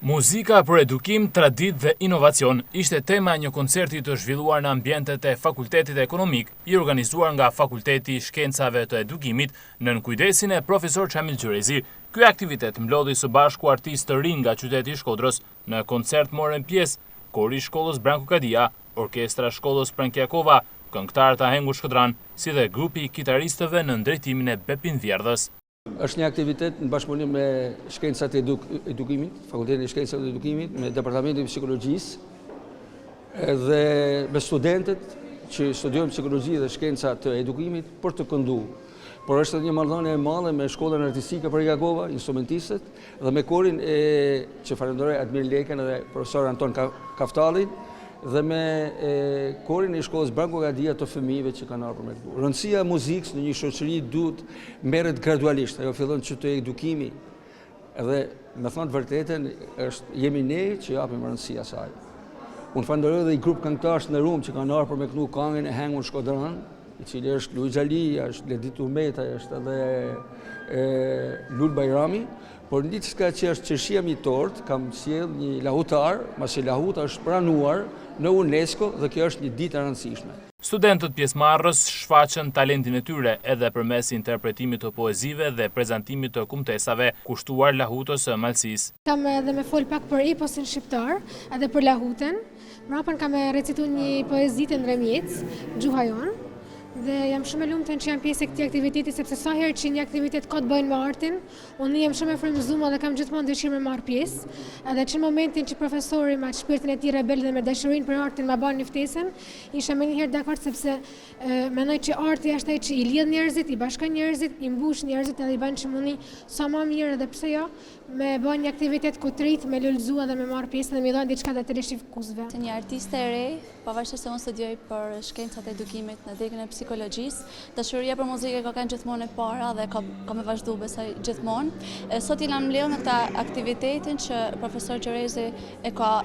Muzika për edukim, traditë dhe inovacion ishte tema e një koncerti të zhvilluar në ambientet e Fakultetit Ekonomik, i organizuar nga Fakulteti i Shkencave të Edukimit në kujdesin e profesor Çamil Gjurezi. Ky aktivitet mblodhi së bashku artistë të rinj nga qyteti i Shkodrës. Në koncert morën pjesë kori i shkollës Branku Kadia, orkestra shkollës Prankjakova, këngëtarët Ahengur Shkëdran, si dhe grupi i kitaristëve në drejtimin e Bepin Vjerdhës. Është një aktivitet në bashkëpunim me Shkencat e Edukimit, Fakultetin e Shkencave të Edukimit, me Departamentin e Psikologjisë dhe me studentët që studiojnë psikologji dhe shkenca të edukimit për të kënduar. Por është një marrëdhënie e madhe me Shkollën Artistike Prankjakova, instrumentistët, dhe me korin që falenderoj Admir Lekën dhe profesor Anton Kaftallin, dhe me korin e shkollës Branku Kadia të fëmijëve që kanë ardhur me këtu. Rëndësia e muzikës në një shoqëri duhet merret gradualisht. Ajo fillon që te edukimi dhe me thënë të vërtetën jemi ne që japim rëndësi asaj. Unë falenderoj dhe i grup këngëtarësh në Rum që kanë ardhur me këtu këngën e Ahengur Shkëdran, i cili është Luiz Ali, është Ledit Umeta, është edhe Lul Bajrami. Por në ditë që është qershia mitort, kam sjell një lahutar, masi lahuta është pranuar në UNESCO dhe kjo është një ditë e rëndësishme. Studentët pjesëmarrës shfaqën talentin e tyre edhe përmes interpretimit të poezive dhe prezantimit të kumtesave kushtuar lahutës së Malësisë. Kam edhe me fol pak për eposin shqiptar, edhe për lahutën. Mrapën kam recitu një poezi të Ndremjec, Gjuha jon. Dhe jam shumë e lumtur që jam pjesë e këtij aktiviteti sepse sa herë që një aktivitet ka të bëjë me artin, unë jam shumë e frymëzuar dhe kam gjithmonë dëshirë me marr pjesë. Edhe në momentin që profesori me shpirtin e tij rebel dhe me dashurinë për artin ma bën një ftesën, isha më një herë dakord sepse mendoj që arti është ai që i lidh njerëzit, i bashkon njerëzit, i mbush njerëzit edhe i bën që mundi sa më mirë edhe pse jo me bën një aktivitet ku të rit, me lulëzua dhe me marr pjesë dhe me dhënë diçka të rishikuesve. Si një artiste e re, pavarësisht se unë studioj për shkencat e edukimit në degën e psikologjisë, dashuria për muzikë ka qenë gjithmonë e para dhe ka me vazhdu besoj gjithmonë. Sot i kam mbledhur në këtë aktivitetin që profesor Gjurezi e ka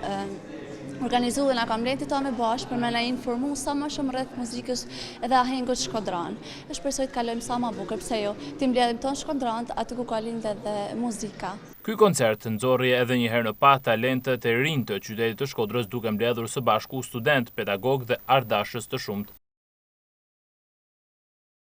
organizuar dhe na ka mbledhur ta me bashkë për me na informu sa më shumë rreth muzikës edhe Ahengut Shkëdran. Shpresoj të kalojmë sa më bukur, pse jo, ti mbledhim ton Shkëdran aty ku ka lindur edhe muzika. Ky koncert nxorri edhe një herë në pa talentet e rinj të qytetit të Shkodrës duke mbledhur së bashku student, pedagog dhe artdashës të shumtë.